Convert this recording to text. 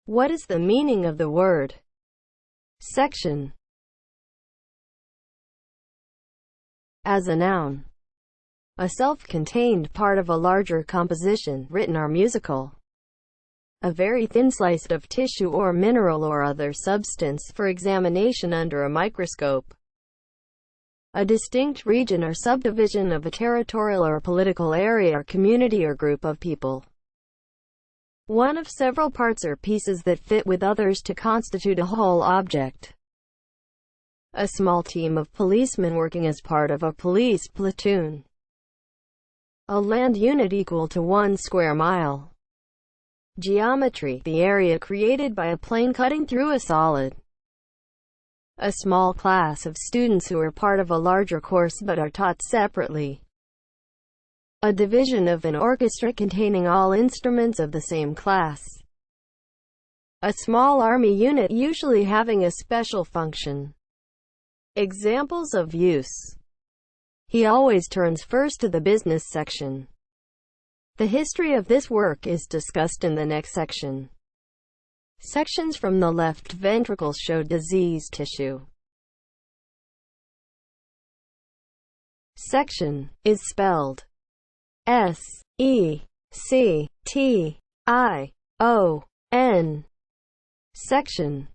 What is the meaning of the word section? As a noun, a self-contained part of a larger composition, written or musical. A very thin slice of tissue or mineral or other substance for examination under a microscope. A distinct region or subdivision of a territorial or political area or community or group of people. One of several parts or pieces that fit with others to constitute a whole object. A small team of policemen working as part of a police platoon. A land unit equal to 1 square mile. Geometry, the area created by a plane cutting through a solid. A small class of students who are part of a larger course but are taught separately. A division of an orchestra containing all instruments of the same class. A small army unit usually having a special function. Examples of use. He always turns first to the business section. The history of this work is discussed in the next section. Sections from the left ventricle show diseased tissue. Section is spelled S-E-C-T-I-O-N. Section.